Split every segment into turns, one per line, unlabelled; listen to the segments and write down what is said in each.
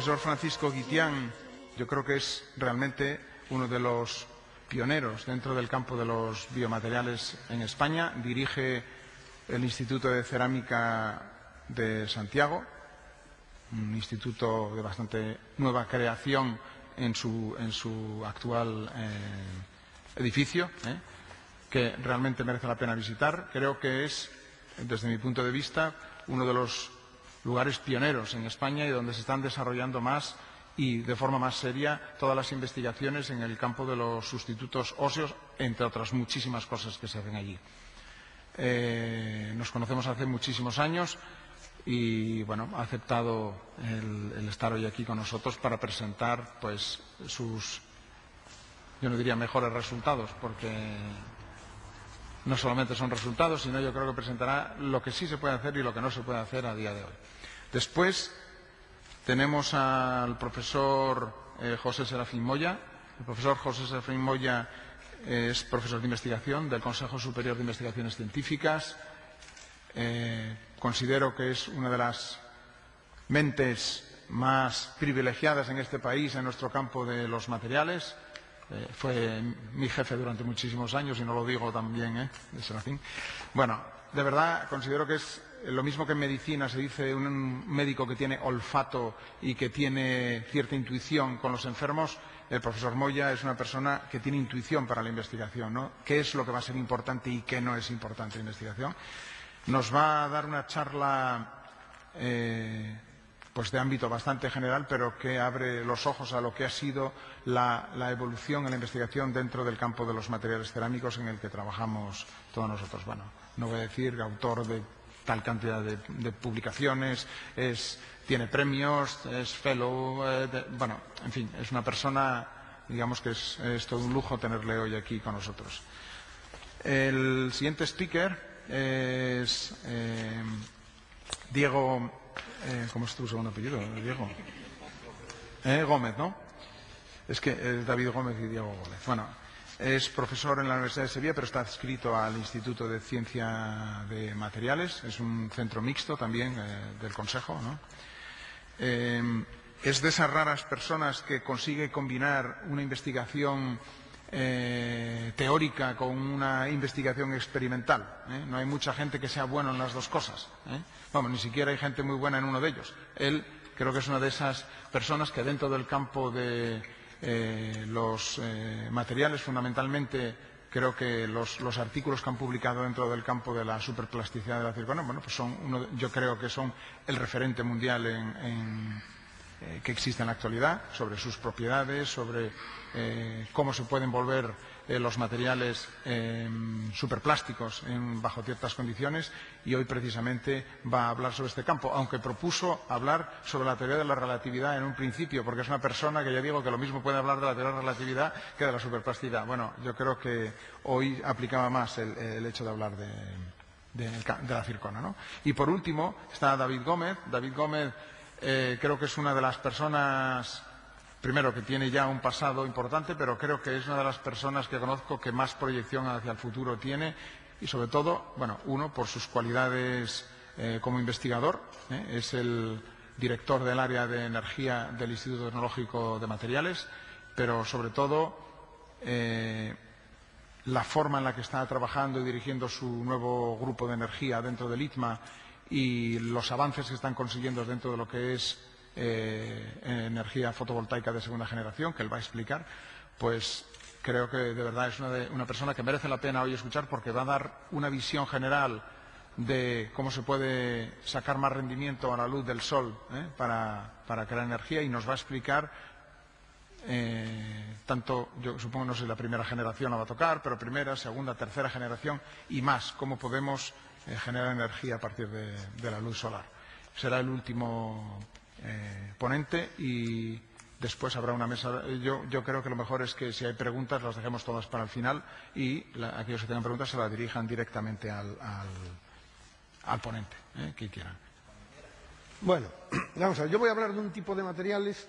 profesor Francisco Guitián, yo creo que es realmente uno de los pioneros dentro del campo de los biomateriales en España. Dirige el Instituto de Cerámica de Santiago, un instituto de bastante nueva creación en su actual edificio, que realmente merece la pena visitar. Creo que es, desde mi punto de vista, uno de los lugares pioneros en España y donde se están desarrollando más y de forma más seria todas las investigaciones en el campo de los sustitutos óseos, entre otras muchísimas cosas que se hacen allí. Nos conocemos hace muchísimos años y bueno, ha aceptado el estar hoy aquí con nosotros para presentar pues sus, yo no diría mejores resultados, porque no solamente son resultados, sino yo creo que presentará lo que sí se puede hacer y lo que no se puede hacer a día de hoy. Después tenemos al profesor José Serafín Moya. El profesor José Serafín Moya es profesor de investigación del Consejo Superior de Investigaciones Científicas. Considero que es una de las mentes más privilegiadas en este país en nuestro campo de los materiales. Fue mi jefe durante muchísimos años y no lo digo también, de Serafín. Bueno, de verdad considero que es lo mismo que en medicina se dice un médico que tiene olfato y que tiene cierta intuición con los enfermos. El profesor Moya es una persona que tiene intuición para la investigación, ¿no? ¿Qué es lo que va a ser importante y qué no es importante en la investigación? Nos va a dar una charla pues de ámbito bastante general, pero que abre los ojos a lo que ha sido la evolución en la investigación dentro del campo de los materiales cerámicos en el que trabajamos todos nosotros. Bueno, no voy a decir autor de tal cantidad de publicaciones, tiene premios, es fellow, bueno, en fin, es una persona, digamos que es todo un lujo tenerle hoy aquí con nosotros. El siguiente speaker es Diego. ¿Cómo es tu segundo apellido, Diego? Gómez, ¿no? Es que es David Gómez y Diego Gómez. Bueno, es profesor en la Universidad de Sevilla, pero está adscrito al Instituto de Ciencia de Materiales. Es un centro mixto también del Consejo, ¿no? Es de esas raras personas que consigue combinar una investigación teórica con una investigación experimental. No hay mucha gente que sea buena en las dos cosas. Vamos, ni siquiera hay gente muy buena en uno de ellos. Él creo que es una de esas personas que dentro del campo de los materiales, fundamentalmente, creo que los artículos que han publicado dentro del campo de la superplasticidad de la circona, bueno, pues yo creo que son el referente mundial que existe en la actualidad, sobre sus propiedades, sobre cómo se pueden volver los materiales superplásticos bajo ciertas condiciones, y hoy precisamente va a hablar sobre este campo, aunque propuso hablar sobre la teoría de la relatividad en un principio, porque es una persona que ya digo que lo mismo puede hablar de la teoría de la relatividad que de la superplasticidad. Bueno, yo creo que hoy aplicaba más el hecho de hablar de la circona, ¿no? Y por último está David Gómez. David Gómez creo que es una de las personas, primero, que tiene ya un pasado importante, pero creo que es una de las personas que conozco que más proyección hacia el futuro tiene y, sobre todo, bueno, uno, por sus cualidades como investigador. Es el director del área de energía del Instituto Tecnológico de Materiales, pero, sobre todo, la forma en la que está trabajando y dirigiendo su nuevo grupo de energía dentro del ITMA y los avances que están consiguiendo dentro de lo que es energía fotovoltaica de segunda generación, que él va a explicar, pues creo que de verdad es una persona que merece la pena hoy escuchar, porque va a dar una visión general de cómo se puede sacar más rendimiento a la luz del sol para crear energía, y nos va a explicar tanto, yo supongo, no sé, la primera generación la va a tocar, pero primera, segunda, tercera generación y más, cómo podemos generar energía a partir de la luz solar. Será el último ponente y después habrá una mesa. Yo creo que lo mejor es que si hay preguntas las dejemos todas para el final y aquellos que tengan preguntas se las dirijan directamente al ponente, que quieran.
Bueno, vamos a ver, yo voy a hablar de un tipo de materiales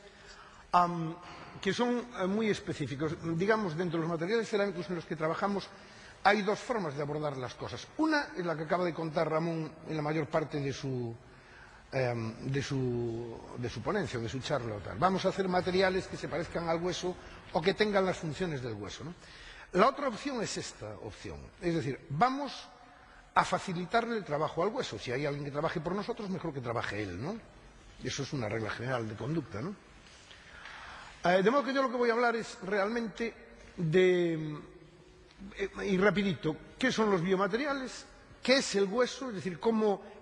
que son muy específicos. Digamos, dentro de los materiales cerámicos en los que trabajamos hay dos formas de abordar las cosas. Una es la que acaba de contar Ramón en la mayor parte de su de su ponencia o de su charla o tal. Vamos a hacer materiales que se parezcan al hueso o que tengan las funciones del hueso, ¿no? La otra opción es esta opción, es decir, vamos a facilitarle el trabajo al hueso. Si hay alguien que trabaje por nosotros, mejor que trabaje él, ¿no? Eso es una regla general de conducta, ¿no? De modo que yo lo que voy a hablar es realmente y rapidito, ¿qué son los biomateriales? ¿Qué es el hueso? Es decir,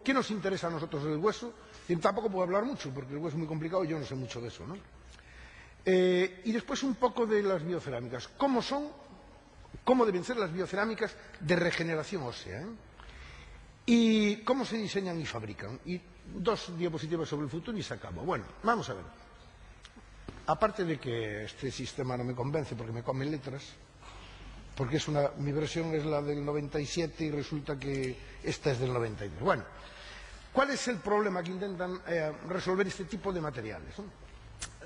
¿qué nos interesa a nosotros del hueso? Y tampoco puedo hablar mucho, porque el hueso es muy complicado y yo no sé mucho de eso, ¿no? Y después un poco de las biocerámicas. ¿Cómo deben ser las biocerámicas de regeneración ósea? Y cómo se diseñan y fabrican. Y 2 diapositivas sobre el futuro y se acabó. Bueno, vamos a ver. Aparte de que este sistema no me convence porque me come letras, porque mi versión es la del 97 y resulta que esta es del 93. Bueno, ¿cuál es el problema que intentan resolver este tipo de materiales, ¿no?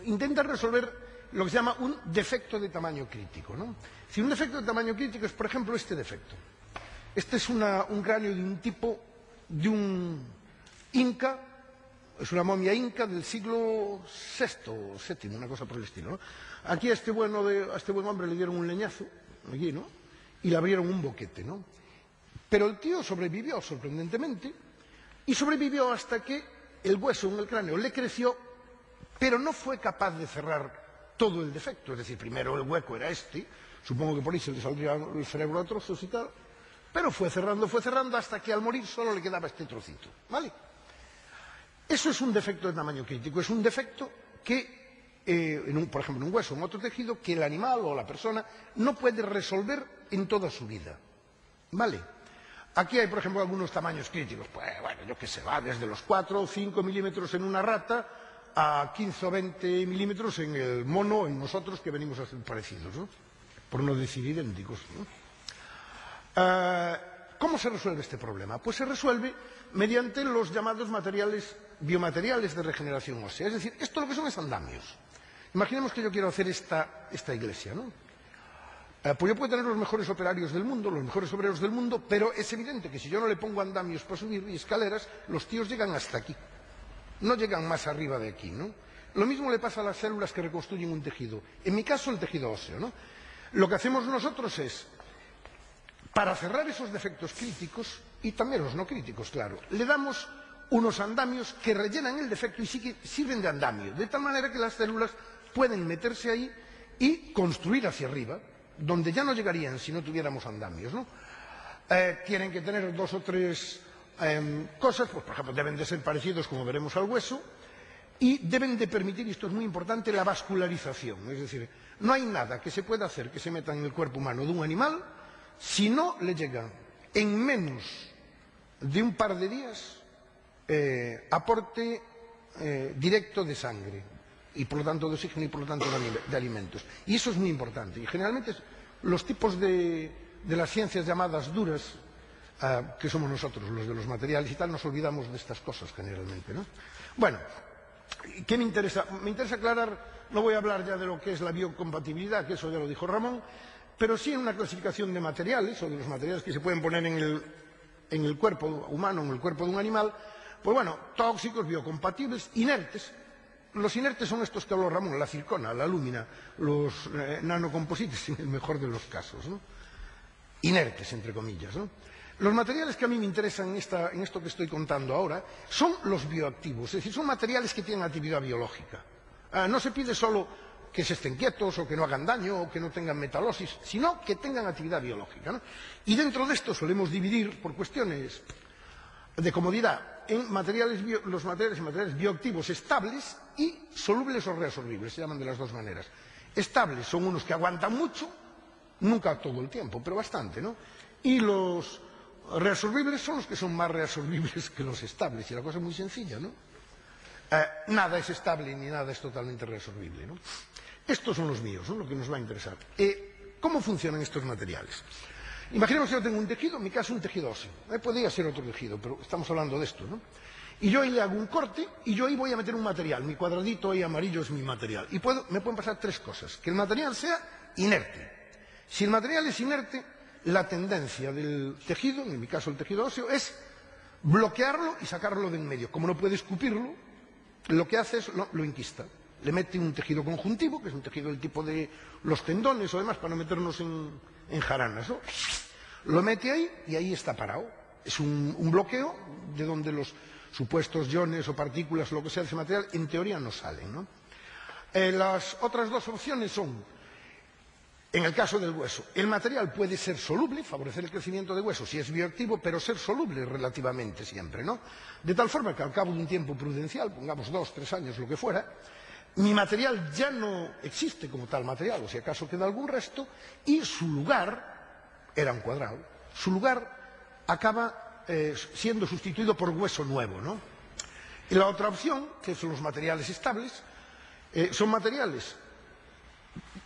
Intentan resolver lo que se llama un defecto de tamaño crítico, ¿no? Si un defecto de tamaño crítico es, por ejemplo, este defecto. Este es un cráneo de un tipo, de un inca, es una momia inca del siglo VI o VII, una cosa por el estilo, ¿no? Aquí a este buen hombre le dieron un leñazo, aquí, ¿no? Y le abrieron un boquete, ¿no? Pero el tío sobrevivió, sorprendentemente, y sobrevivió hasta que el hueso en el cráneo le creció, pero no fue capaz de cerrar todo el defecto. Es decir, primero el hueco era este, supongo que por ahí se le saldría el cerebro a trozos y tal, pero fue cerrando hasta que al morir solo le quedaba este trocito, ¿vale? Eso es un defecto de tamaño crítico, es un defecto que, por ejemplo, en un hueso o en otro tejido, que el animal o la persona no puede resolver en toda su vida, ¿vale? Aquí hay, por ejemplo, algunos tamaños críticos, pues bueno, yo qué sé, va desde los 4 o 5 milímetros en una rata a 15 o 20 milímetros en el mono, en nosotros, que venimos a ser parecidos, ¿no? Por no decir idénticos, ¿no? ¿Cómo se resuelve este problema? Pues se resuelve mediante los llamados biomateriales de regeneración ósea. Es decir, esto lo que son es andamios. Imaginemos que yo quiero hacer esta iglesia, ¿no? Pues yo puedo tener los mejores operarios del mundo, los mejores obreros del mundo, pero es evidente que si yo no le pongo andamios para subir y escaleras, los tíos llegan hasta aquí. No llegan más arriba de aquí, ¿no? Lo mismo le pasa a las células que reconstruyen un tejido. En mi caso, el tejido óseo, ¿no? Lo que hacemos nosotros es, para cerrar esos defectos críticos, y también los no críticos, claro, le damos unos andamios que rellenan el defecto y sirven de andamio, de tal manera que las células pueden meterse ahí y construir hacia arriba, donde ya no llegarían si no tuviéramos andamios, ¿no? Tienen que tener 2 o 3 cosas, pues por ejemplo deben de ser parecidos, como veremos, al hueso, y deben de permitir, y esto es muy importante, la vascularización. Es decir, no hay nada que se pueda hacer que se meta en el cuerpo humano de un animal si no le llega en menos de un par de días aporte directo de sangre y por lo tanto de oxígeno y por lo tanto de alimentos. Y eso es muy importante. Y generalmente los tipos de las ciencias llamadas duras, que somos nosotros, los de los materiales y tal, nos olvidamos de estas cosas generalmente, ¿no? Bueno, ¿qué me interesa? Me interesa aclarar, no voy a hablar ya de lo que es la biocompatibilidad, que eso ya lo dijo Ramón, pero sí en una clasificación de materiales, o de los materiales que se pueden poner en el cuerpo humano, en el cuerpo de un animal, pues bueno, tóxicos, biocompatibles, inertes. Los inertes son estos que habló Ramón, la circona, la alúmina, los nanocomposites, en el mejor de los casos, ¿no? Inertes, entre comillas, ¿no? Los materiales que a mí me interesan en esto que estoy contando ahora son los bioactivos, es decir, son materiales que tienen actividad biológica. No se pide solo que se estén quietos o que no hagan daño o que no tengan metalosis, sino que tengan actividad biológica, ¿no? Y dentro de esto solemos dividir, por cuestiones de comodidad, en los materiales bioactivos estables y solubles o reabsorbibles, se llaman de las dos maneras. Estables son unos que aguantan mucho, nunca todo el tiempo, pero bastante, ¿no? Y los reabsorbibles son los que son más reabsorbibles que los estables, y la cosa es muy sencilla, ¿no? Nada es estable ni nada es totalmente reabsorbible, ¿no? Estos son los míos, ¿no? Lo que nos va a interesar. ¿Cómo funcionan estos materiales? Imaginemos que yo tengo un tejido, en mi caso un tejido óseo. Podría ser otro tejido, pero estamos hablando de esto, ¿no? Y yo ahí le hago un corte y yo ahí voy a meter un material. Mi cuadradito ahí amarillo es mi material. Y me pueden pasar 3 cosas. Que el material sea inerte. Si el material es inerte, la tendencia del tejido, en mi caso el tejido óseo, es bloquearlo y sacarlo de en medio. Como no puede escupirlo, lo que hace es lo inquista. Le mete un tejido conjuntivo, que es un tejido del tipo de los tendones o demás, para no meternos en jaranas, ¿no? Lo mete ahí y ahí está parado. Es un bloqueo de donde los supuestos iones o partículas o lo que sea de ese material, en teoría no salen, ¿no? Las otras dos opciones son, en el caso del hueso, el material puede ser soluble, favorecer el crecimiento de hueso si es bioactivo, pero ser soluble relativamente siempre, ¿no? De tal forma que al cabo de un tiempo prudencial, pongamos 2, 3 años, lo que fuera, mi material ya no existe como tal material, o si acaso queda algún resto, y su lugar era un cuadrado. Su lugar acaba siendo sustituido por hueso nuevo, ¿no? Y la otra opción, que son los materiales estables, son materiales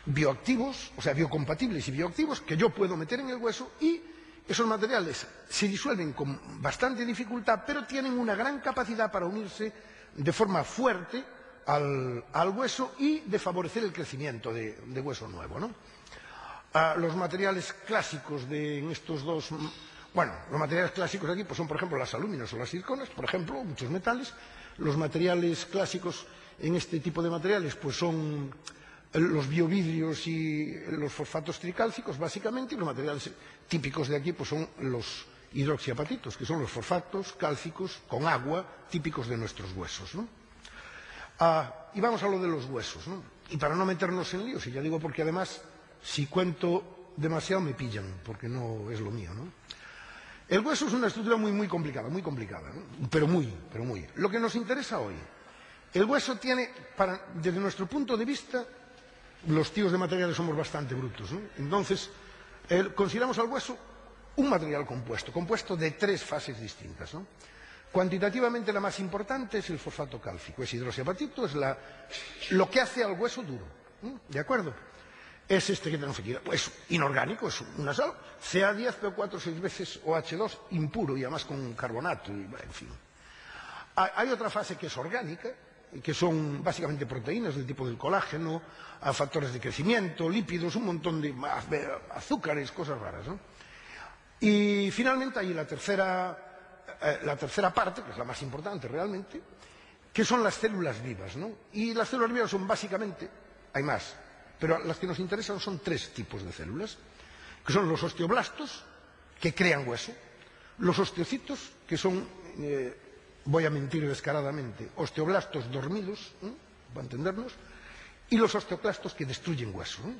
bioactivos, o sea, biocompatibles y bioactivos, que yo puedo meter en el hueso, y esos materiales se disuelven con bastante dificultad, pero tienen una gran capacidad para unirse de forma fuerte al hueso y de favorecer el crecimiento de hueso nuevo, ¿no? Los materiales clásicos en estos dos... Bueno, los materiales clásicos aquí pues son, por ejemplo, las alúminas o las circonas, por ejemplo, muchos metales. Los materiales clásicos en este tipo de materiales pues son los biovidrios y los fosfatos tricálcicos, básicamente, y los materiales típicos de aquí pues son los hidroxiapatitos, que son los fosfatos cálcicos con agua típicos de nuestros huesos, ¿no? Y vamos a lo de los huesos, ¿no? Y para no meternos en líos, y ya digo porque además, si cuento demasiado me pillan, porque no es lo mío, ¿no? El hueso es una estructura muy complicada, ¿no? Pero muy. Lo que nos interesa hoy, el hueso tiene, desde nuestro punto de vista, los tíos de materiales somos bastante brutos, ¿no? Entonces, consideramos al hueso un material compuesto de 3 fases distintas, ¿no? Cuantitativamente la más importante es el fosfato cálcico, es hidroxiapatito, es lo que hace al hueso duro, ¿no? ¿De acuerdo? Es este que tenemos aquí, es inorgánico, es una sal, Ca10, PO4 6 veces OH2, impuro y además con carbonato, y, en fin. Hay otra fase que es orgánica, que son básicamente proteínas del tipo del colágeno, factores de crecimiento, lípidos, un montón de azúcares, cosas raras, ¿no? Y finalmente hay la tercera parte, que es la más importante realmente, que son las células vivas, ¿no? Y las células vivas son básicamente, hay más, pero las que nos interesan son 3 tipos de células, que son los osteoblastos, que crean hueso, los osteocitos, que son, voy a mentir descaradamente, osteoblastos dormidos, para entendernos, y los osteoclastos que destruyen hueso, ¿no?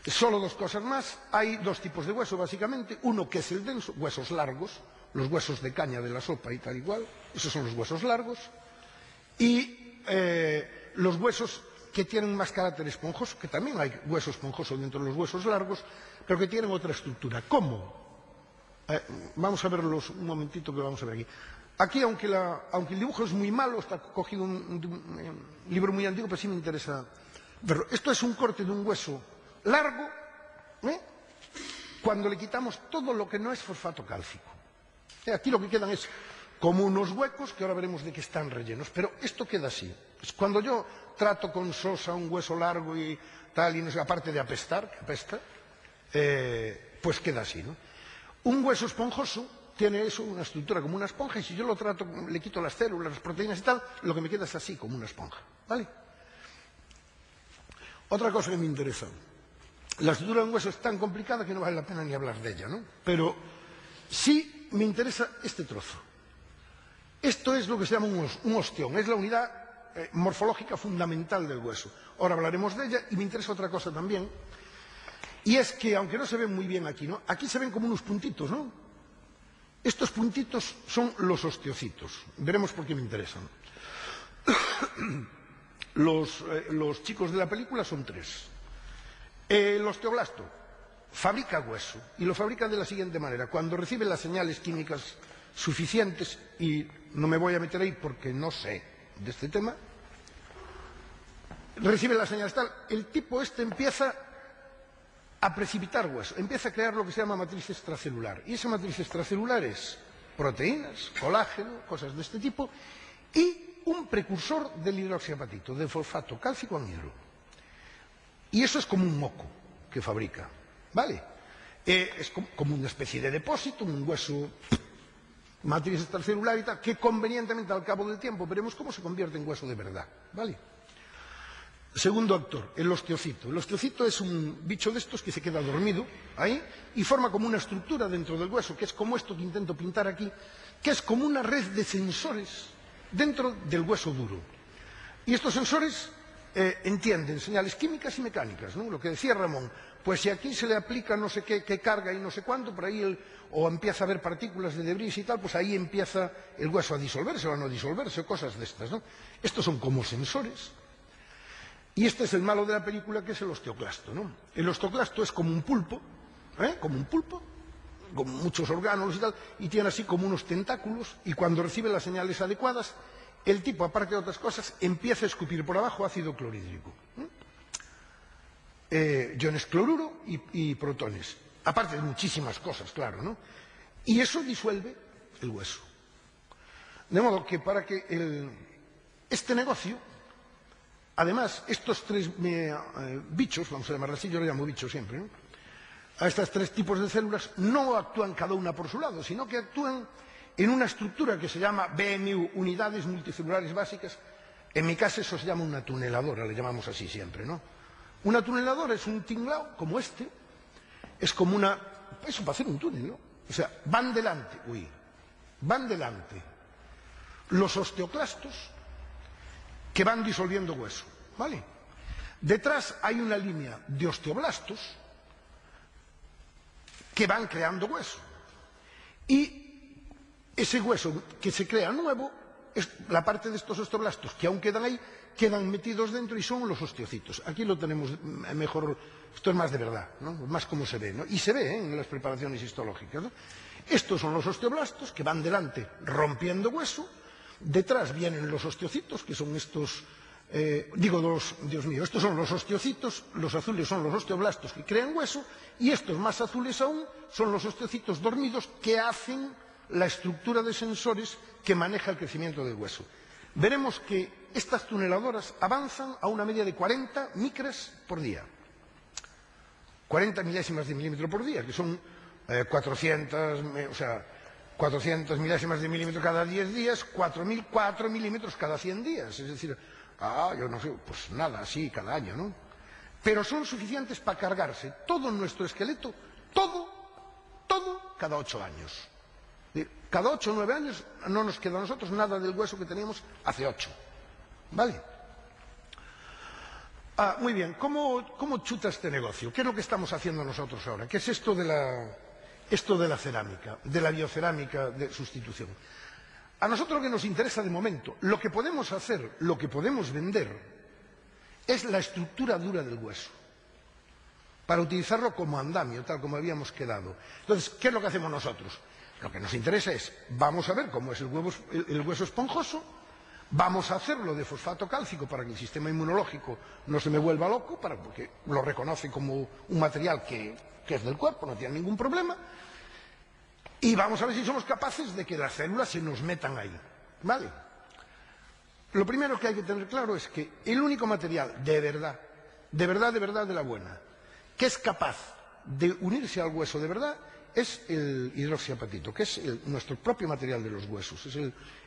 Solo 2 cosas más. Hay 2 tipos de hueso, básicamente. Uno que es el denso, huesos largos, los huesos de caña de la sopa y tal igual. Esos son los huesos largos. Y los huesos que tienen más carácter esponjoso, que también hay hueso esponjoso dentro de los huesos largos, pero que tienen otra estructura. ¿Cómo? Vamos a verlos un momentito, que vamos a ver aquí. Aquí, aunque el dibujo es muy malo, está cogido un libro muy antiguo, pero sí me interesa verlo. Esto es un corte de un hueso largo, cuando le quitamos todo lo que no es fosfato cálcico. Aquí lo que quedan es como unos huecos, que ahora veremos de qué están rellenos, pero esto queda así. Cuando yo trato con sosa un hueso largo y tal, y no sé, aparte de apestar, que apesta, pues queda así, ¿no? Un hueso esponjoso tiene eso, una estructura como una esponja, y si yo lo trato, le quito las células, las proteínas y tal, lo que me queda es así, como una esponja, ¿vale? Otra cosa que me interesa. La estructura de un hueso es tan complicada que no vale la pena ni hablar de ella, ¿no? Pero sí me interesa este trozo. Esto es lo que se llama un osteón, es la unidad morfológica fundamental del hueso. Ahora hablaremos de ella, y me interesa otra cosa también, y es que, aunque no se ven muy bien aquí, ¿no? Aquí se ven como unos puntitos, ¿no? Estos puntitos son los osteocitos. Veremos por qué me interesan. Los chicos de la película son 3. El osteoblasto fabrica hueso, y lo fabrica de la siguiente manera. Cuando recibe las señales químicas suficientes, y no me voy a meter ahí porque no sé de este tema, recibe las señales tal, el tipo empieza a precipitar hueso, empieza a crear lo que se llama matriz extracelular. Y esa matriz extracelular es proteínas, colágeno, cosas de este tipo, y un precursor del hidroxiapatito, del fosfato cálcico anhidro. Y eso es como un moco que fabrica, ¿vale? Es como una especie de depósito, un hueso matriz extracelular y tal, que convenientemente al cabo del tiempo veremos cómo se convierte en hueso de verdad, ¿vale? Segundo actor, el osteocito. El osteocito es un bicho de estos que se queda dormido ahí y forma como una estructura dentro del hueso, que es como esto que intento pintar aquí, que es como una red de sensores dentro del hueso duro. Y estos sensores entienden señales químicas y mecánicas, ¿no? Lo que decía Ramón, pues si aquí se le aplica no sé qué carga y no sé cuánto, por ahí o empieza a haber partículas de debris y tal, pues ahí empieza el hueso a disolverse o a no disolverse, o cosas de estas, ¿no? Estos son como sensores. Y este es el malo de la película, que es el osteoclasto, ¿no? El osteoclasto es como un pulpo, con muchos órganos y tal, y tiene así como unos tentáculos, y cuando recibe las señales adecuadas, el tipo, aparte de otras cosas, empieza a escupir por abajo ácido clorhídrico. Iones cloruro y protones. Aparte de muchísimas cosas, claro, ¿no? Y eso disuelve el hueso. De modo que para que este negocio, además, estos tres bichos, vamos a llamarlos así, yo lo llamo bichos siempre, ¿no? A estos tres tipos de células no actúan cada una por su lado, sino que actúan en una estructura que se llama BMU, unidades multicelulares básicas. En mi caso eso se llama una tuneladora, le llamamos así siempre, ¿no? Una tuneladora es un tinglao como este, es como eso para hacer un túnel, ¿no? O sea, van delante los osteoclastos que van disolviendo hueso, ¿vale? Detrás hay una línea de osteoblastos que van creando hueso. Y ese hueso que se crea nuevo es la parte de estos osteoblastos que aún quedan ahí, quedan metidos dentro y son los osteocitos. Aquí lo tenemos mejor, esto es más de verdad, ¿no? Más como se ve, ¿no? Y se ve, en las preparaciones histológicas, ¿no? Estos son los osteoblastos que van delante rompiendo hueso, detrás vienen los osteocitos, que son estos, estos son los osteocitos, los azules son los osteoblastos que crean hueso, y estos más azules aún son los osteocitos dormidos que hacen la estructura de sensores que maneja el crecimiento del hueso. Veremos que estas tuneladoras avanzan a una media de 40 micras por día. 40 milésimas de milímetro por día, que son 400 milésimas de milímetro cada 10 días, 4.004 milímetros cada 100 días. Es decir, yo no sé, pues nada, así cada año, ¿no? Pero son suficientes para cargarse todo nuestro esqueleto, todo, cada 8 años. Cada 8 o 9 años no nos queda a nosotros nada del hueso que teníamos hace 8. ¿Vale? Muy bien, ¿cómo chuta este negocio? ¿Qué es lo que estamos haciendo nosotros ahora? ¿Qué es esto de la cerámica, de la biocerámica de sustitución? A nosotros lo que nos interesa de momento, lo que podemos hacer, lo que podemos vender, es la estructura dura del hueso, para utilizarlo como andamio, tal como habíamos quedado. Entonces, ¿qué es lo que hacemos nosotros? Lo que nos interesa es, vamos a ver cómo es el hueso esponjoso, vamos a hacerlo de fosfato cálcico para que el sistema inmunológico no se me vuelva loco, porque lo reconoce como un material que es del cuerpo, no tiene ningún problema, y vamos a ver si somos capaces de que las células se nos metan ahí, ¿vale? Lo primero que hay que tener claro es que el único material de verdad de la buena, que es capaz de unirse al hueso de verdad, es el hidroxiapatito, que es nuestro propio material de los huesos, es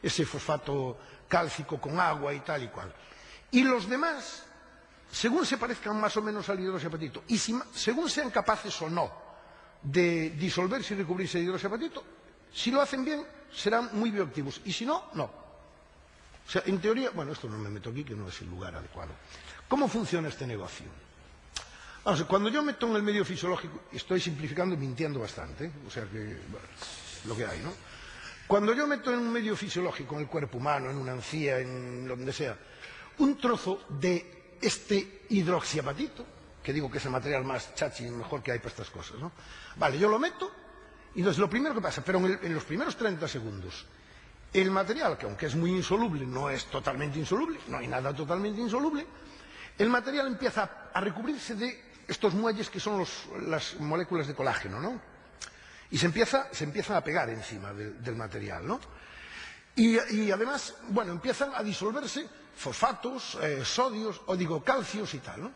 ese fosfato cálcico con agua y tal y cual. Y los demás, según se parezcan más o menos al hidroxiapatito, y según sean capaces o no de disolverse y recubrirse de hidroxiapatito, si lo hacen bien, serán muy bioactivos, y si no, no. O sea, en teoría, bueno, esto no me meto aquí, que no es el lugar adecuado. ¿Cómo funciona este negocio? Vamos, cuando yo meto en el medio fisiológico, estoy simplificando y mintiendo bastante, o sea que, bueno, lo que hay, ¿no? Cuando yo meto en un medio fisiológico, en el cuerpo humano, en una encía, en donde sea, un trozo de este hidroxiapatito, que digo que es el material más chachi y mejor que hay para estas cosas, ¿no? Vale, yo lo meto, y entonces lo primero que pasa, pero en los primeros 30 segundos, el material, que aunque es muy insoluble, no es totalmente insoluble, no hay nada totalmente insoluble, el material empieza a recubrirse de estos muelles que son las moléculas de colágeno, ¿no? Y se empiezan a pegar encima del material, ¿no? Y además, bueno, empiezan a disolverse fosfatos, sodios, calcios y tal, ¿no?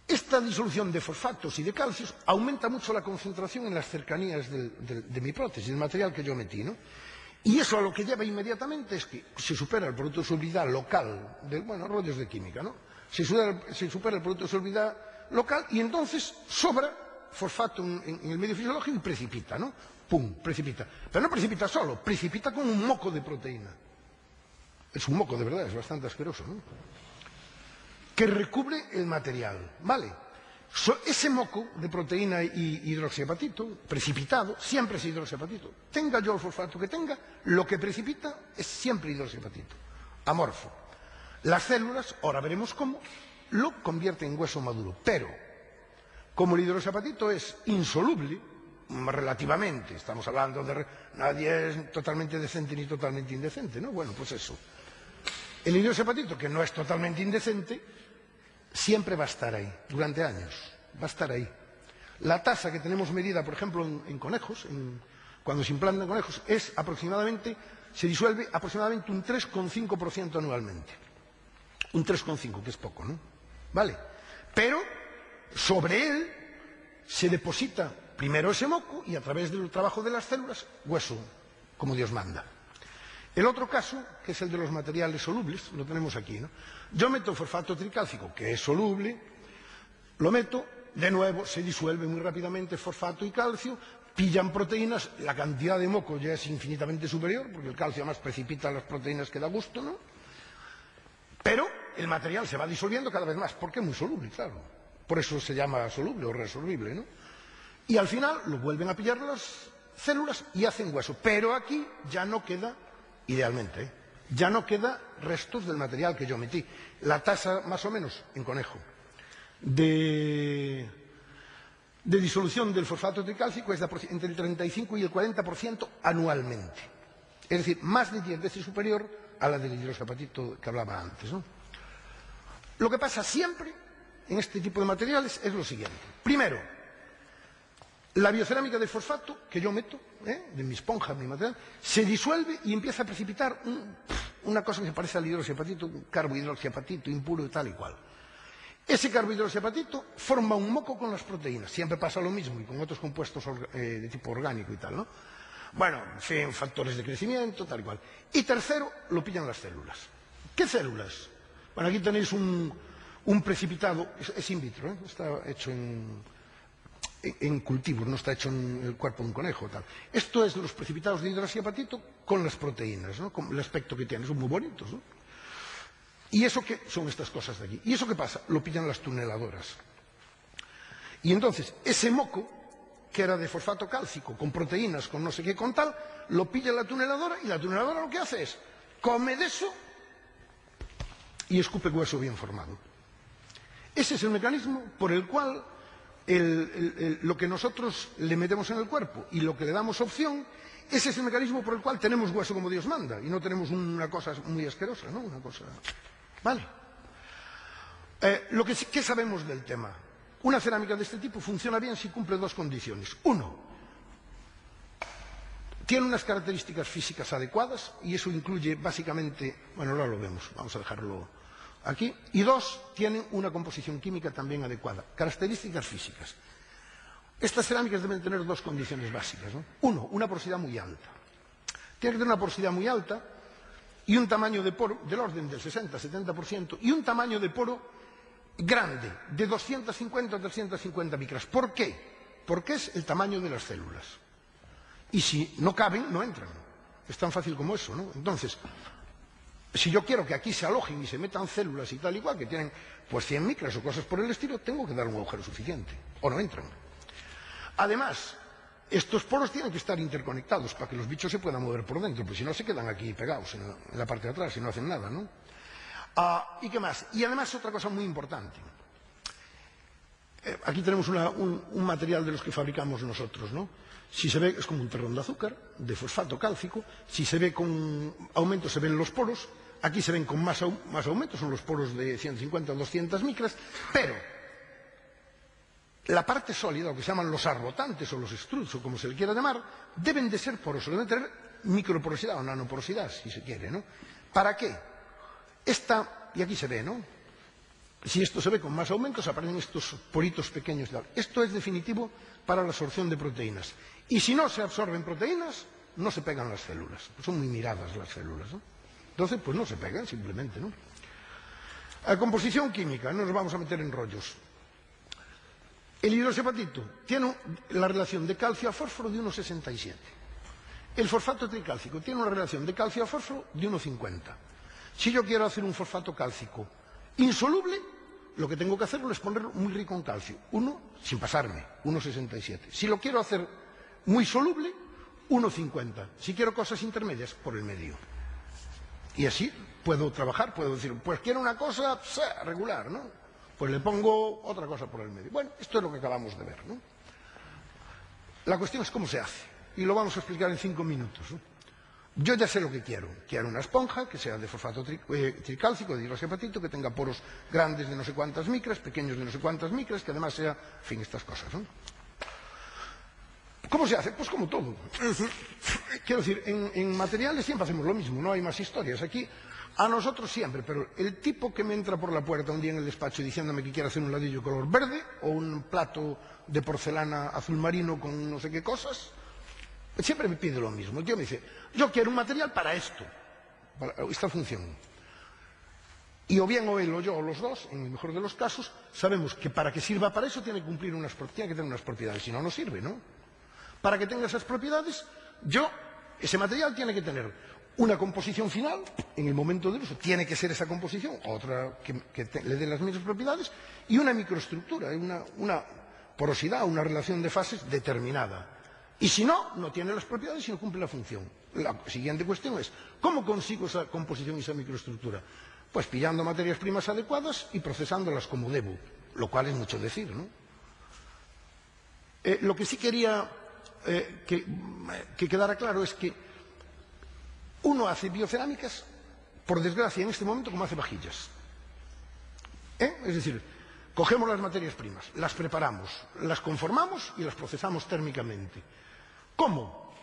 Esta disolución de fosfatos y de calcios aumenta mucho la concentración en las cercanías de mi prótesis, del material que yo metí, ¿no? Y eso a lo que lleva inmediatamente es que se supera el producto de solubilidad local, rollos de química, ¿no? Se supera el producto de solubilidad local y entonces sobra fosfato en el medio fisiológico y precipita, ¿no? ¡Pum! Precipita. Pero no precipita solo, precipita con un moco de proteína. Es un moco de verdad, es bastante asqueroso, ¿no? Que recubre el material, ¿vale? Ese moco de proteína y hidroxiapatito, precipitado, siempre es hidroxiapatito. Tenga yo el fosfato que tenga, lo que precipita es siempre hidroxiapatito, amorfo. Las células, ahora veremos cómo, lo convierten en hueso maduro. Pero, como el hidroxiapatito es insoluble, relativamente, estamos hablando de... Nadie es totalmente decente ni totalmente indecente, ¿no? Bueno, pues eso. El hidroxiapatito, que no es totalmente indecente, siempre va a estar ahí, durante años, va a estar ahí. La tasa que tenemos medida, por ejemplo, en conejos, cuando se implantan conejos, se disuelve aproximadamente un 3,5% anualmente. Un 3,5%, que es poco, ¿no? ¿Vale? Pero sobre él se deposita primero ese moco y a través del trabajo de las células, hueso, como Dios manda. El otro caso, que es el de los materiales solubles, lo tenemos aquí, ¿no? Yo meto fosfato tricálcico, que es soluble, lo meto, de nuevo se disuelve muy rápidamente fosfato y calcio, pillan proteínas, la cantidad de moco ya es infinitamente superior, porque el calcio además precipita las proteínas que da gusto, ¿no? Pero el material se va disolviendo cada vez más, porque es muy soluble, claro. Por eso se llama soluble o resoluble, ¿no? Y al final lo vuelven a pillar las células y hacen hueso. Pero aquí ya no queda... Idealmente, ya no queda restos del material que yo metí. La tasa, más o menos, en conejo, de disolución del fosfato tricálcico es entre el 35 y el 40% anualmente. Es decir, más de 10 veces superior a la del hidroxiapatito que hablaba antes, ¿no? Lo que pasa siempre en este tipo de materiales es lo siguiente. Primero, la biocerámica del fosfato que yo meto, de mi esponja, mi material, se disuelve y empieza a precipitar una cosa que se parece al hidroxiapatito, un carbohidroxiapatito impuro y tal y cual. Ese carbohidroxiapatito forma un moco con las proteínas. Siempre pasa lo mismo y con otros compuestos de tipo orgánico y tal, ¿no? Bueno, en fin, factores de crecimiento, tal y cual. Y tercero, lo pillan las células. ¿Qué células? Bueno, aquí tenéis un precipitado, es in vitro, está hecho en cultivos, no está hecho en el cuerpo de un conejo. Tal. Esto es los precipitados de hidroxiapatito con las proteínas, ¿no? Con el aspecto que tienen, son muy bonitos, ¿no? ¿Y eso qué son estas cosas de aquí? ¿Y eso qué pasa? Lo pillan las tuneladoras. Y entonces, ese moco, que era de fosfato cálcico, con proteínas, con no sé qué, con tal, lo pilla la tuneladora y la tuneladora lo que hace es, come de eso y escupe hueso bien formado. Ese es el mecanismo por el cual lo que nosotros le metemos en el cuerpo y lo que le damos opción, ese es el mecanismo por el cual tenemos hueso como Dios manda y no tenemos una cosa muy asquerosa, ¿no? Una cosa... Vale. ¿Qué sabemos del tema? Una cerámica de este tipo funciona bien si cumple dos condiciones. Uno, tiene unas características físicas adecuadas y eso incluye básicamente... Bueno, ahora lo vemos, vamos a dejarlo aquí. Y dos, tienen una composición química también adecuada. Características físicas. Estas cerámicas deben tener dos condiciones básicas, ¿no? Uno, una porosidad muy alta. Tiene que tener una porosidad muy alta y un tamaño de poro del orden del 60-70% y un tamaño de poro grande, de 250 a 350 micras. ¿Por qué? Porque es el tamaño de las células. Y si no caben, no entran. Es tan fácil como eso, ¿no? Entonces, si yo quiero que aquí se alojen y se metan células y tal igual, que tienen pues 100 micras o cosas por el estilo, tengo que dar un agujero suficiente, o no entran. Además, estos poros tienen que estar interconectados para que los bichos se puedan mover por dentro, pues si no se quedan aquí pegados en la parte de atrás y no hacen nada, ¿no? ¿Y qué más? Y además otra cosa muy importante. Aquí tenemos un material de los que fabricamos nosotros, ¿no? Si se ve, es como un terrón de azúcar, de fosfato cálcico. Si se ve con aumento, se ven los poros. Aquí se ven con más aumento, son los poros de 150 o 200 micras. Pero la parte sólida, lo que se llaman los arrotantes o los struts, o como se le quiera llamar, deben de ser porosos, deben tener microporosidad o nanoporosidad, si se quiere, ¿no? ¿Para qué? Y aquí se ve, ¿no? Si esto se ve con más aumentos, aparecen estos poritos pequeños. Esto es definitivo para la absorción de proteínas. Y si no se absorben proteínas, no se pegan las células. Son muy miradas las células, ¿no? Entonces, pues no se pegan simplemente, ¿no? La composición química, no nos vamos a meter en rollos. El hidroxiapatito tiene la relación de calcio a fósforo de 1,67. El fosfato tricálcico tiene una relación de calcio a fósforo de 1,50. Si yo quiero hacer un fosfato cálcico insoluble, lo que tengo que hacerlo es ponerlo muy rico en calcio. Sin pasarme, 1,67. Si lo quiero hacer muy soluble, 1,50. Si quiero cosas intermedias, por el medio. Y así puedo trabajar, puedo decir, pues quiero una cosa regular, ¿no? Pues le pongo otra cosa por el medio. Bueno, esto es lo que acabamos de ver, ¿no? La cuestión es cómo se hace. Y lo vamos a explicar en 5 minutos, ¿no? Yo ya sé lo que quiero. Quiero una esponja que sea de fosfato tricálcico, de hidroxiapatito, que tenga poros grandes de no sé cuántas micras, pequeños de no sé cuántas micras, que además sea, en fin, estas cosas, ¿no? ¿Cómo se hace? Pues como todo. Quiero decir, en materiales siempre hacemos lo mismo, no hay más historias. Aquí, a nosotros siempre, pero el tipo que me entra por la puerta un día en el despacho diciéndome que quiere hacer un ladrillo color verde o un plato de porcelana azul marino con no sé qué cosas, siempre me pide lo mismo. El tío me dice, yo quiero un material para esto, para esta función. Y o bien o él o yo o los dos, en el mejor de los casos, sabemos que para que sirva para eso tiene que cumplir tiene que tener unas propiedades, si no, no sirve, ¿no? Para que tenga esas propiedades, ese material tiene que tener una composición final, en el momento del uso, tiene que ser esa composición, otra que le dé las mismas propiedades, y una microestructura, una porosidad, una relación de fases determinada. Y si no, no tiene las propiedades y no cumple la función. La siguiente cuestión es, ¿cómo consigo esa composición y esa microestructura? Pues pillando materias primas adecuadas y procesándolas como debo, lo cual es mucho decir, ¿no? Lo que sí quería que quedara claro es que uno hace biocerámicas, por desgracia, en este momento, como hace vajillas. Es decir, cogemos las materias primas, las preparamos, las conformamos y las procesamos térmicamente. ¿Cómo?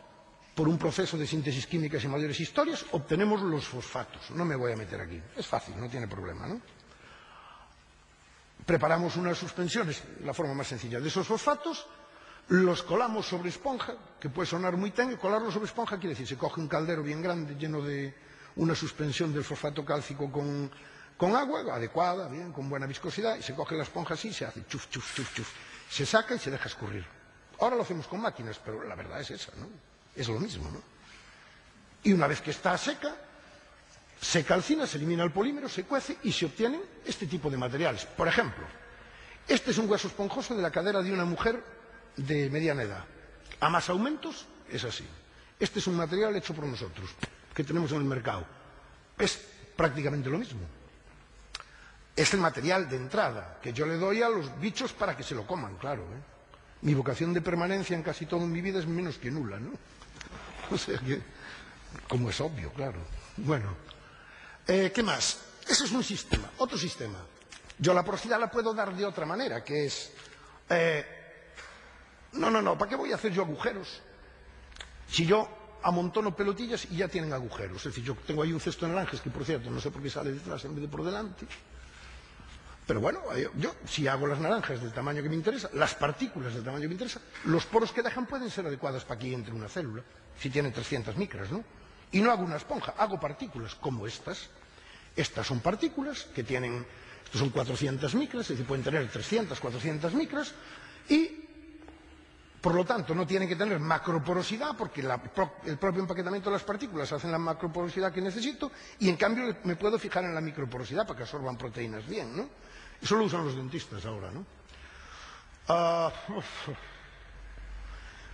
Por un proceso de síntesis química sin mayores historias, obtenemos los fosfatos. No me voy a meter aquí. Es fácil, no tiene problema, ¿no? Preparamos unas suspensiones, la forma más sencilla de esos fosfatos, los colamos sobre esponja, que puede sonar muy técnico. Colarlo sobre esponja quiere decir, se coge un caldero bien grande lleno de una suspensión del fosfato cálcico con agua adecuada, bien, con buena viscosidad, y se coge la esponja así y se hace chuf, chuf, chuf, chuf. Se saca y se deja escurrir. Ahora lo hacemos con máquinas, pero la verdad es esa, ¿no? Es lo mismo, ¿no? Y una vez que está seca, se calcina, se elimina el polímero, se cuece y se obtienen este tipo de materiales. Por ejemplo, este es un hueso esponjoso de la cadera de una mujer de mediana edad. A más aumentos, es así. Este es un material hecho por nosotros, que tenemos en el mercado. Es prácticamente lo mismo. Es el material de entrada que yo le doy a los bichos para que se lo coman, claro, ¿eh? Mi vocación de permanencia en casi toda mi vida es menos que nula, ¿no? O sea que, como es obvio, claro. Bueno, ¿qué más? Eso es un sistema. Otro sistema. Yo la porosidad la puedo dar de otra manera, que es... No, ¿para qué voy a hacer yo agujeros? Si yo amontono pelotillas y ya tienen agujeros. Es decir, yo tengo ahí un cesto de naranjas que, por cierto, no sé por qué sale detrás en vez de por delante. Pero bueno, yo si hago las naranjas del tamaño que me interesa, las partículas del tamaño que me interesa, los poros que dejan pueden ser adecuados para que entre una célula, si tiene 300 micras, ¿no? Y no hago una esponja, hago partículas como estas. Estas son partículas que tienen, estos son 400 micras, es decir, pueden tener 300, 400 micras, y por lo tanto, no tienen que tener macroporosidad porque el propio empaquetamiento de las partículas hacen la macroporosidad que necesito, y en cambio me puedo fijar en la microporosidad para que absorban proteínas bien, ¿no? Eso lo usan los dentistas ahora, ¿no?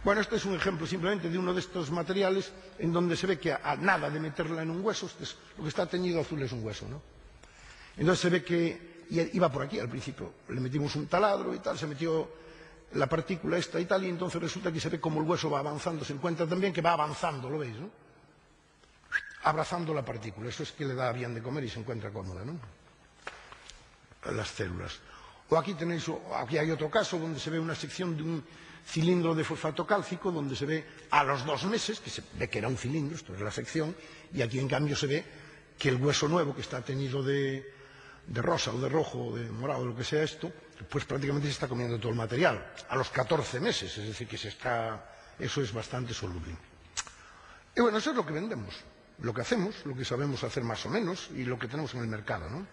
Bueno, este es un ejemplo simplemente de uno de estos materiales en donde se ve que a nada de meterla en un hueso, lo que está teñido azul es un hueso, ¿no? Entonces se ve que iba por aquí al principio, le metimos un taladro y tal, se metió la partícula esta y tal, y entonces resulta que se ve como el hueso va avanzando, se encuentra también que va avanzando, ¿lo veis, no? Abrazando la partícula, eso es que le da bien de comer y se encuentra cómoda, ¿no? Las células. O aquí tenéis, aquí hay otro caso donde se ve una sección de un cilindro de fosfato cálcico, donde se ve a los 2 meses, que se ve que era un cilindro, esto es la sección, y aquí en cambio se ve que el hueso nuevo que está teñido de rosa o de rojo o de morado, lo que sea esto, pues prácticamente se está comiendo todo el material a los 14 meses, es decir, que eso es bastante soluble. Y bueno, eso es lo que vendemos, lo que hacemos, lo que sabemos hacer más o menos y lo que tenemos en el mercado, ¿no?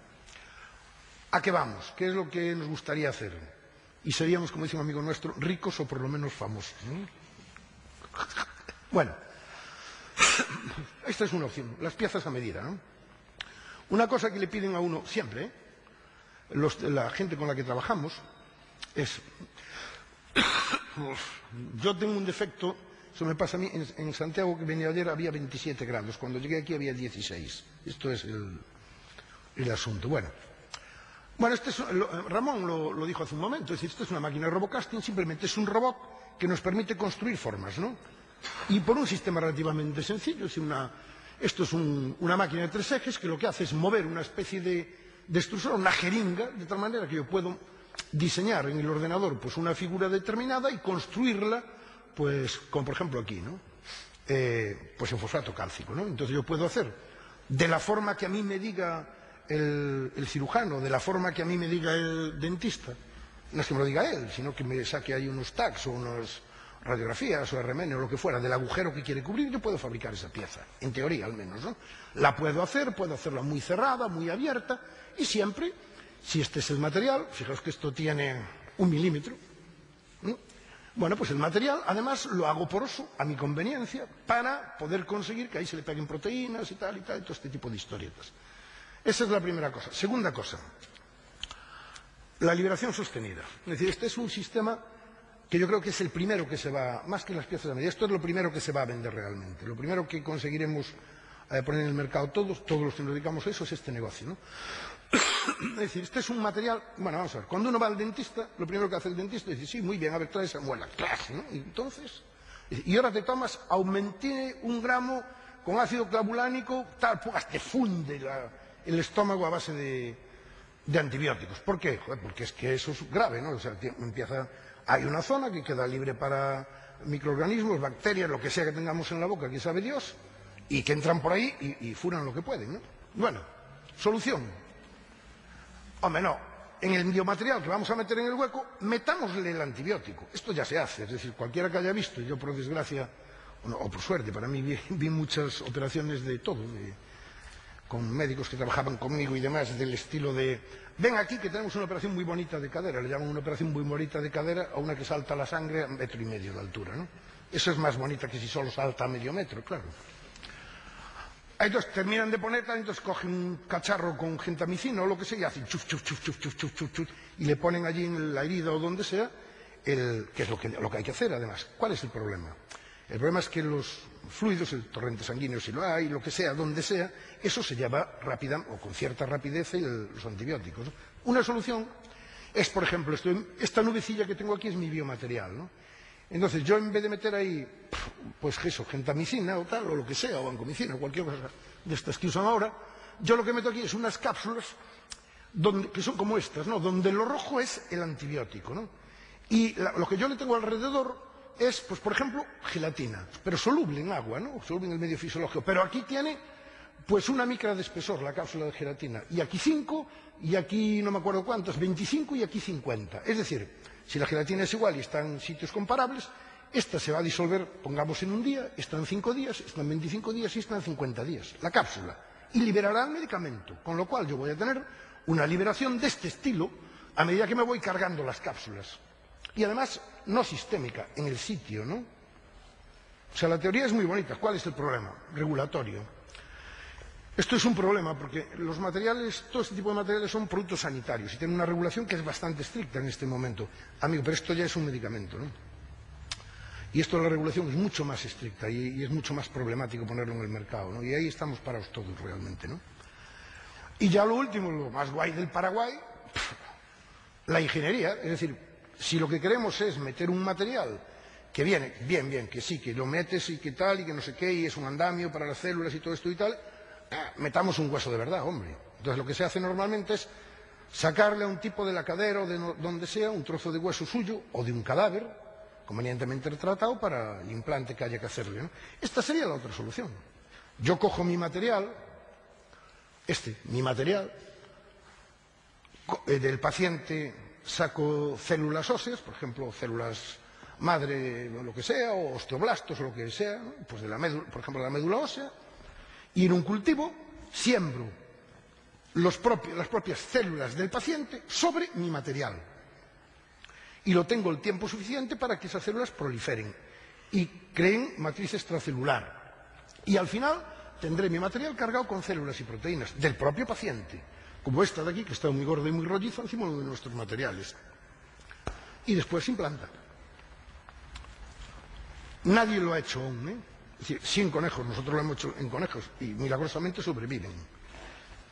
¿A qué vamos? ¿Qué es lo que nos gustaría hacer? Y seríamos, como dice un amigo nuestro, ricos o por lo menos famosos, ¿no? Bueno, esta es una opción, las piezas a medida, ¿no? Una cosa que le piden a uno siempre, la gente con la que trabajamos, es... Yo tengo un defecto, eso me pasa a mí, en Santiago, que venía ayer, había 27 grados, cuando llegué aquí había 16. Esto es el asunto. Bueno, Ramón lo dijo hace un momento, es decir, esto es una máquina de robocasting, simplemente es un robot que nos permite construir formas, ¿no? Y por un sistema relativamente sencillo, esto es una máquina de 3 ejes que lo que hace es mover una especie de extrusor, una jeringa, de tal manera que yo puedo diseñar en el ordenador pues una figura determinada y construirla, pues como por ejemplo aquí, ¿no? Pues en fosfato cálcico, ¿no? Entonces yo puedo hacer de la forma que a mí me diga el cirujano, de la forma que a mí me diga el dentista, no es que me lo diga él, sino que me saque ahí unos tags o unas radiografías o RMN o lo que fuera del agujero que quiere cubrir, yo puedo fabricar esa pieza, en teoría al menos, ¿no? La puedo hacerla muy cerrada, muy abierta y siempre, si este es el material, fijaos que esto tiene 1 milímetro, ¿no? Bueno, pues el material además lo hago poroso a mi conveniencia para poder conseguir que ahí se le peguen proteínas y todo este tipo de historietas. Esa es la primera cosa. Segunda cosa, la liberación sostenida. Es decir, este es un sistema que yo creo que es el primero que se va, más que las piezas de medida, esto es lo primero que se va a vender realmente. Lo primero que conseguiremos poner en el mercado todos los que nos dedicamos a eso es este negocio, ¿no? Es decir, este es un material, bueno, vamos a ver, cuando uno va al dentista, lo primero que hace el dentista es decir, sí, muy bien, a ver, trae esa muela, ¡clas!, ¿no? Y entonces, y ahora te tomas, aumenté 1 gramo con ácido clavulánico, tal, pues te funde el estómago a base de antibióticos. ¿Por qué? Joder, porque es que eso es grave, ¿no? O sea, hay una zona que queda libre para microorganismos, bacterias, lo que sea que tengamos en la boca, que sabe Dios, y que entran por ahí y furan lo que pueden, ¿no? Bueno, solución. Hombre, no, en el biomaterial que vamos a meter en el hueco, metámosle el antibiótico. Esto ya se hace, es decir, cualquiera que haya visto, yo por desgracia, o por suerte, para mí vi muchas operaciones de todo, con médicos que trabajaban conmigo y demás, del estilo de, ven aquí que tenemos una operación muy bonita de cadera, le llaman una operación muy bonita de cadera a una que salta la sangre a 1,5 metros de altura, ¿no? Eso es más bonita que si solo salta a medio metro, claro. Entonces terminan de poner, entonces cogen un cacharro con gentamicina o lo que sea y hacen chuf, chuf, chuf, chuf, chuf, chuf, chuf, chuf, y le ponen allí en la herida o donde sea, que es lo que hay que hacer además. ¿Cuál es el problema? El problema es que los fluidos, el torrente sanguíneo si lo hay, lo que sea, donde sea, eso se lleva rápida o con cierta rapidez los antibióticos, ¿no? Una solución es, por ejemplo, esta nubecilla que tengo aquí es mi biomaterial, ¿no? Entonces yo en vez de meter ahí, pues eso, gentamicina o tal, o lo que sea, o vancomicina, o cualquier cosa de estas que usan ahora, yo lo que meto aquí es unas cápsulas que son como estas, ¿no? Donde lo rojo es el antibiótico, ¿no? Y lo que yo le tengo alrededor es, pues por ejemplo, gelatina, pero soluble en agua, ¿no? Soluble en el medio fisiológico. Pero aquí tiene, pues una micra de espesor, la cápsula de gelatina. Y aquí 5, y aquí no me acuerdo cuántas, 25 y aquí 50. Es decir, si la gelatina es igual y está en sitios comparables, esta se va a disolver, pongamos, en 1 día, esta en 5 días, esta en 25 días y esta en 50 días. La cápsula. Y liberará el medicamento. Con lo cual yo voy a tener una liberación de este estilo a medida que me voy cargando las cápsulas. Y además, no sistémica, en el sitio, ¿no? O sea, la teoría es muy bonita. ¿Cuál es el problema? Regulatorio. Esto es un problema porque los materiales, todo este tipo de materiales son productos sanitarios y tienen una regulación que es bastante estricta en este momento. Amigo, pero esto ya es un medicamento, ¿no? Y esto de la regulación es mucho más estricta y es mucho más problemático ponerlo en el mercado, ¿no? Y ahí estamos parados todos realmente, ¿no? Y ya lo último, lo más guay del Paraguay, la ingeniería. Es decir, si lo que queremos es meter un material que viene, bien, que sí, que lo metes y que tal, y que no sé qué, y es un andamio para las células y todo esto y tal, metamos un hueso de verdad, hombre. Entonces lo que se hace normalmente es sacarle a un tipo de la cadera o de donde sea un trozo de hueso suyo o de un cadáver convenientemente retratado para el implante que haya que hacerle, ¿no? Esta sería la otra solución. Yo cojo mi material, mi material, del paciente saco células óseas, por ejemplo, células madre o lo que sea, o osteoblastos o lo que sea, ¿no? Pues por ejemplo, de la médula ósea, y en un cultivo siembro las propias células del paciente sobre mi material. Y lo tengo el tiempo suficiente para que esas células proliferen y creen matriz extracelular. Y al final tendré mi material cargado con células y proteínas del propio paciente, como esta de aquí, que está muy gorda y muy rolliza encima de nuestros materiales. Y después se implanta. Nadie lo ha hecho aún, ¿eh? Es decir, sin conejos, nosotros lo hemos hecho en conejos y milagrosamente sobreviven.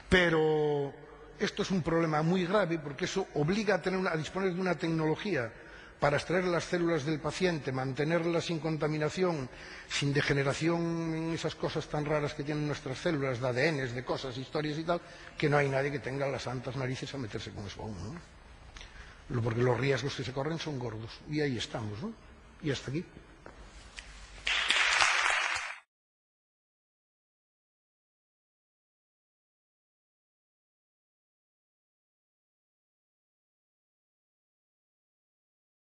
Pero esto es un problema muy grave porque eso obliga a disponer de una tecnología para extraer las células del paciente, mantenerlas sin contaminación, sin degeneración en esas cosas tan raras que tienen nuestras células, de ADN, de cosas, historias y tal, que no hay nadie que tenga las santas narices a meterse con eso aún, ¿no? Porque los riesgos que se corren son gordos. Y ahí estamos, ¿no? Y hasta aquí.